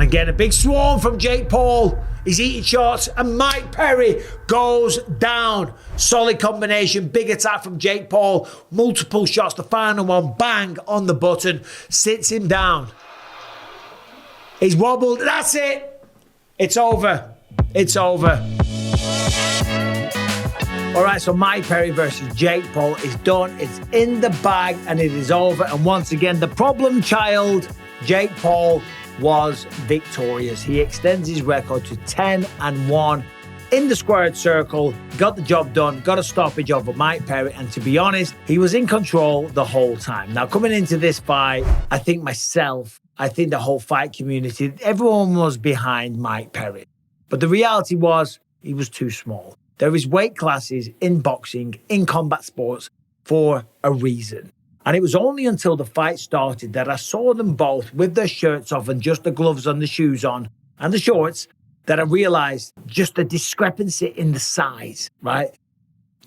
And again, a big swarm from Jake Paul. He's eating shots, and Mike Perry goes down. Solid combination, big attack from Jake Paul. Multiple shots, the final one, bang, on the button. Sits him down. He's wobbled. That's it. It's over. It's over. All right, so Mike Perry versus Jake Paul is done. It's in the bag, and it is over. And once again, the problem child, Jake Paul, was victorious. He extends his record to 10-1 in the squared circle, got the job done, got a stoppage over Mike Perry, and to be honest, he was in control the whole time. Now, coming into this fight, I think the whole fight community, everyone was behind Mike Perry. But the reality was, he was too small. There is weight classes in boxing, in combat sports, for a reason. And it was only until the fight started that I saw them both with their shirts off and just the gloves and the shoes on and the shorts that I realized just the discrepancy in the size, right?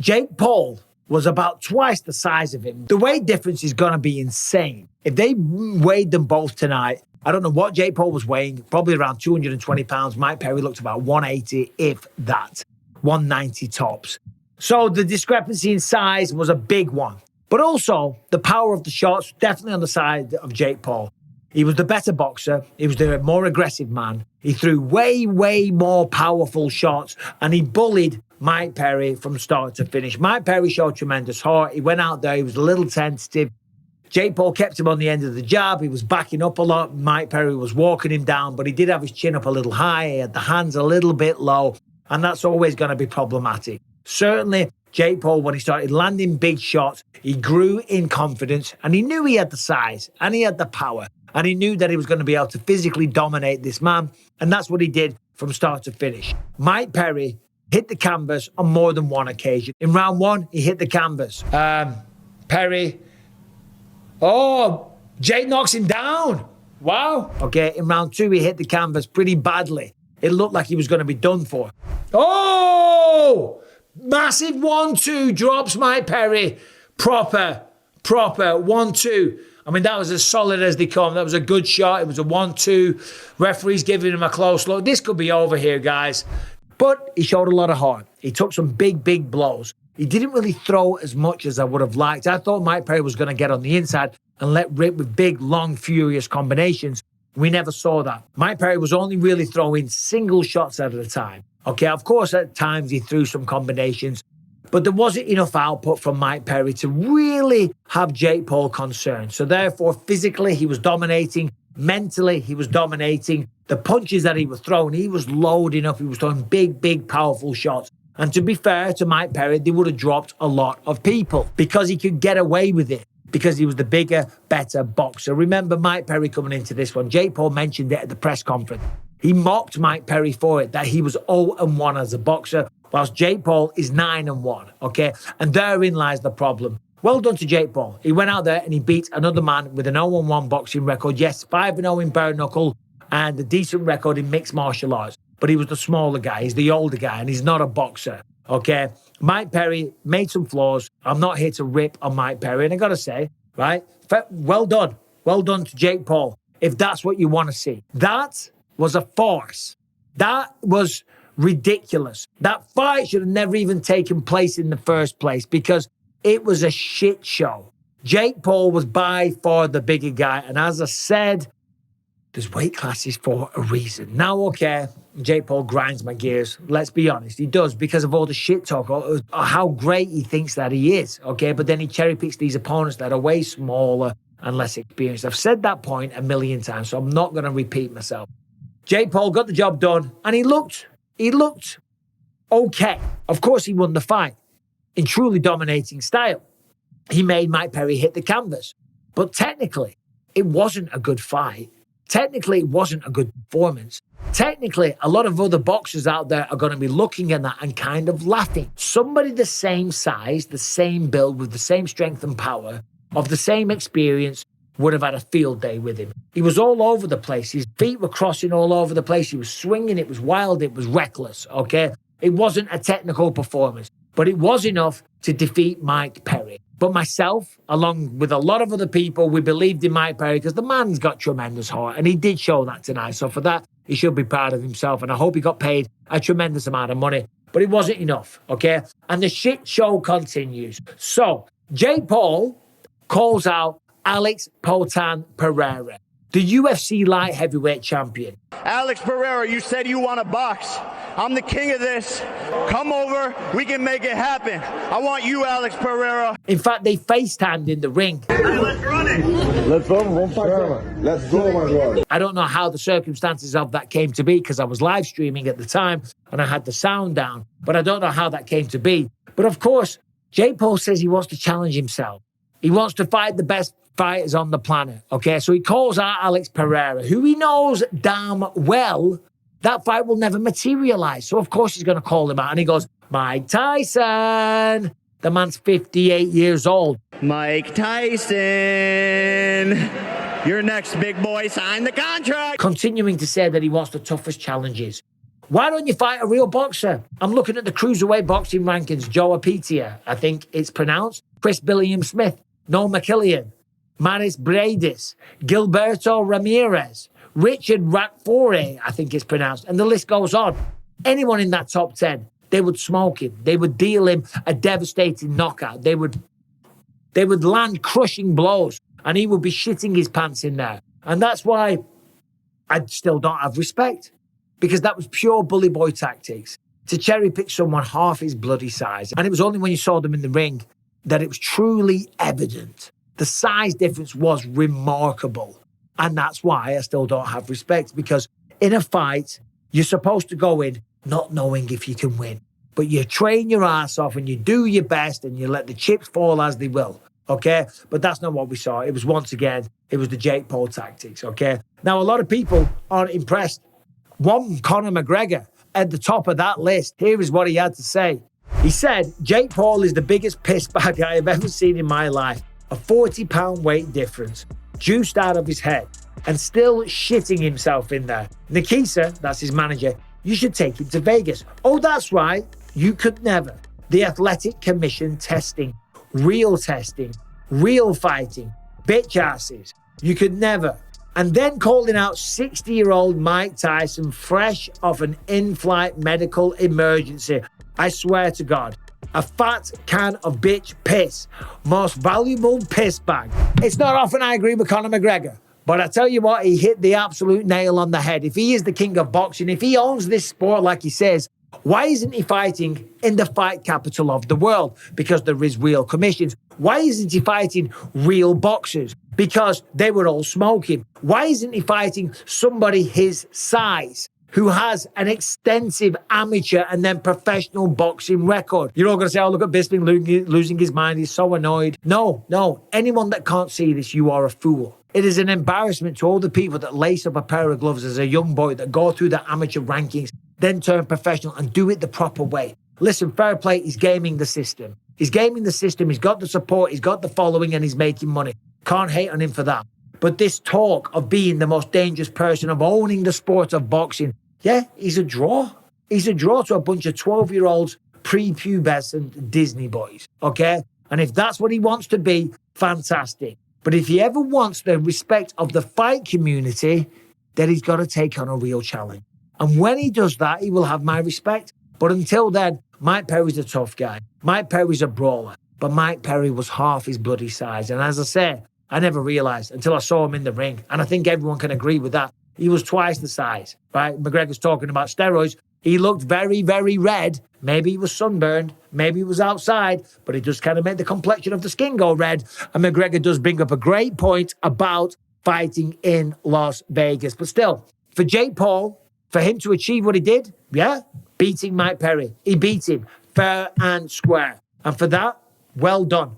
Jake Paul was about twice the size of him. The weight difference is going to be insane. If they weighed them both tonight, I don't know what Jake Paul was weighing, probably around 220 pounds. Mike Perry looked about 180, if that, 190 tops. So the discrepancy in size was a big one. But also, the power of the shots, definitely on the side of Jake Paul. He was the better boxer. He was the more aggressive man. He threw way, way more powerful shots, and he bullied Mike Perry from start to finish. Mike Perry showed tremendous heart. He went out there. He was a little tentative. Jake Paul kept him on the end of the jab. He was backing up a lot. Mike Perry was walking him down, but he did have his chin up a little high. He had the hands a little bit low, and that's always going to be problematic. Certainly, Jake Paul, when he started landing big shots, he grew in confidence, and he knew he had the size and he had the power, and he knew that he was going to be able to physically dominate this man, and that's what he did from start to finish. Mike Perry hit the canvas on more than one occasion. In round one, he hit the canvas. Perry, Jake knocks him down. Wow. Okay, in round two, he hit the canvas pretty badly. It looked like he was going to be done for. Oh! Massive 1-2 drops Mike Perry. Proper 1-2. I mean, that was as solid as they come. That was a good shot. It was a 1-2. Referee's giving him a close look. This could be over here, guys. But he showed a lot of heart. He took some big, big blows. He didn't really throw as much as I would have liked. I thought Mike Perry was going to get on the inside and let rip with big, long, furious combinations. We never saw that. Mike Perry was only really throwing single shots at a time. Okay, of course, at times he threw some combinations, but there wasn't enough output from Mike Perry to really have Jake Paul concerned. So therefore, physically, he was dominating. Mentally, he was dominating. The punches that he was throwing, he was loading up. He was throwing big, big, powerful shots. And to be fair to Mike Perry, they would have dropped a lot of people because he could get away with it, because he was the bigger, better boxer. Remember Mike Perry coming into this one. Jake Paul mentioned it at the press conference. He mocked Mike Perry for it, that he was 0-1 as a boxer, whilst Jake Paul is 9-1, okay? And therein lies the problem. Well done to Jake Paul. He went out there and he beat another man with an 0-1 boxing record. Yes, 5-0 in bare knuckle and a decent record in mixed martial arts. But he was the smaller guy. He's the older guy, and he's not a boxer, okay? Mike Perry made some flaws. I'm not here to rip on Mike Perry. And I got to say, right, well done. Well done to Jake Paul, if that's what you want to see. That was a farce. That was ridiculous. That fight should have never even taken place in the first place because it was a shit show. Jake Paul was by far the bigger guy. And as I said, there's weight classes for a reason. Now, okay, Jake Paul grinds my gears. Let's be honest. He does because of all the shit talk or how great he thinks that he is. Okay, but then he cherry picks these opponents that are way smaller and less experienced. I've said that point a million times, so I'm not going to repeat myself. Jake Paul got the job done, and he looked okay. Of course, he won the fight in truly dominating style. He made Mike Perry hit the canvas. But technically, it wasn't a good fight. Technically, it wasn't a good performance. Technically, a lot of other boxers out there are going to be looking at that and kind of laughing. Somebody the same size, the same build, with the same strength and power, of the same experience, would have had a field day with him. He was all over the place. His feet were crossing all over the place. He was swinging. It was wild. It was reckless, okay? It wasn't a technical performance, but it was enough to defeat Mike Perry. But myself, along with a lot of other people, we believed in Mike Perry because the man's got tremendous heart. And he did show that tonight. So for that, he should be proud of himself. And I hope he got paid a tremendous amount of money. But it wasn't enough, okay? And the shit show continues. So Jake Paul calls out Alex Poatan Pereira, the UFC light heavyweight champion. Alex Pereira, you said you want to box. I'm the king of this. Come over. We can make it happen. I want you, Alex Pereira. In fact, they FaceTimed in the ring. Hey, let's run it. Let's go, let's go, my God. I don't know how the circumstances of that came to be because I was live streaming at the time and I had the sound down, but I don't know how that came to be. But of course, Jake Paul says he wants to challenge himself. He wants to fight the best fighters on the planet, okay? So he calls out Alex Pereira, who he knows damn well that fight will never materialize. So of course he's going to call him out. And he goes, Mike Tyson. The man's 58 years old. Mike Tyson. You're next, big boy. Sign the contract. Continuing to say that he wants the toughest challenges. Why don't you fight a real boxer? I'm looking at the cruiserweight boxing rankings. Joe Apitia, I think it's pronounced. Chris Billiam Smith. Noel McKillian. Maris Bradis. Gilberto Ramirez. Richard Rackfore, I think it's pronounced. And the list goes on. Anyone in that top 10, they would smoke him. They would deal him a devastating knockout. They would land crushing blows. And he would be shitting his pants in there. And that's why I still don't have respect. Because that was pure bully boy tactics. To cherry pick someone half his bloody size. And it was only when you saw them in the ring that it was truly evident. The size difference was remarkable. And that's why I still don't have respect. Because in a fight, you're supposed to go in not knowing if you can win. But you train your ass off and you do your best and you let the chips fall as they will. Okay? But that's not what we saw. It was once again, it was the Jake Paul tactics. Okay? Now, a lot of people aren't impressed. One, Conor McGregor at the top of that list. Here is what he had to say. He said, Jake Paul is the biggest piss bag I have ever seen in my life. A 40-pound weight difference. Juiced out of his head and still shitting himself in there. Nikisa, that's his manager, you should take him to Vegas. Oh, that's right. You could never. The Athletic Commission testing, real fighting, bitch asses. You could never. And then calling out 60-year-old Mike Tyson fresh off an in-flight medical emergency. I swear to God. A fat can of bitch piss. Most valuable piss bag. It's not often I agree with Conor McGregor. But I tell you what, he hit the absolute nail on the head. If he is the king of boxing, if he owns this sport like he says, why isn't he fighting in the fight capital of the world? Because there is real commissions. Why isn't he fighting real boxers? Because they were all smoking. Why isn't he fighting somebody his size? Who has an extensive amateur and then professional boxing record. You're all going to say, oh, look at Bisping losing his mind. He's so annoyed. No. Anyone that can't see this, you are a fool. It is an embarrassment to all the people that lace up a pair of gloves as a young boy, that go through the amateur rankings, then turn professional and do it the proper way. Listen, fair play, he's gaming the system. He's gaming the system. He's got the support. He's got the following and he's making money. Can't hate on him for that. But this talk of being the most dangerous person, of owning the sport of boxing, yeah, he's a draw. He's a draw to a bunch of 12-year-olds, prepubescent Disney boys, okay? And if that's what he wants to be, fantastic. But if he ever wants the respect of the fight community, then he's got to take on a real challenge. And when he does that, he will have my respect. But until then, Mike Perry's a tough guy. Mike Perry's a brawler. But Mike Perry was half his bloody size. And as I say, I never realized until I saw him in the ring. And I think everyone can agree with that. He was twice the size, right? McGregor's talking about steroids. He looked very, very red. Maybe he was sunburned. Maybe he was outside. But it does kind of make the complexion of the skin go red. And McGregor does bring up a great point about fighting in Las Vegas. But still, for Jake Paul, for him to achieve what he did, yeah, beating Mike Perry. He beat him fair and square. And for that, well done.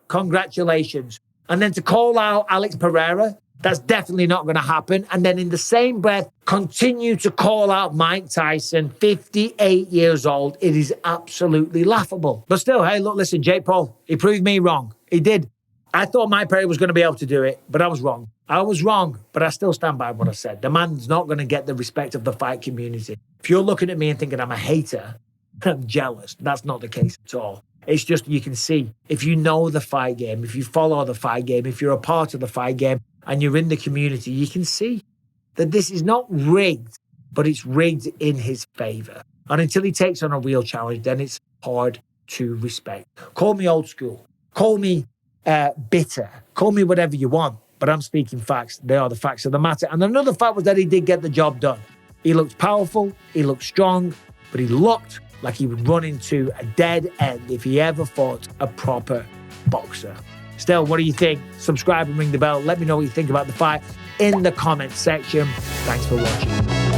Congratulations. And then to call out Alex Pereira, that's definitely not going to happen. And then in the same breath, continue to call out Mike Tyson, 58 years old. It is absolutely laughable. But still, hey, look, listen, Jake Paul, he proved me wrong. He did. I thought Mike Perry was going to be able to do it, but I was wrong. But I still stand by what I said. The man's not going to get the respect of the fight community. If you're looking at me and thinking I'm a hater, I'm jealous. That's not the case at all. It's just you can see, if you know the fight game, if you follow the fight game, if you're a part of the fight game and you're in the community, you can see that this is not rigged, but it's rigged in his favor. And until he takes on a real challenge, then it's hard to respect. Call me old school. Call me bitter. Call me whatever you want. But I'm speaking facts. They are the facts of the matter. And another fact was that he did get the job done. He looked powerful. He looked strong. But he looked like he would run into a dead end if he ever fought a proper boxer. Still, what do you think? Subscribe and ring the bell. Let me know what you think about the fight in the comments section. Thanks for watching.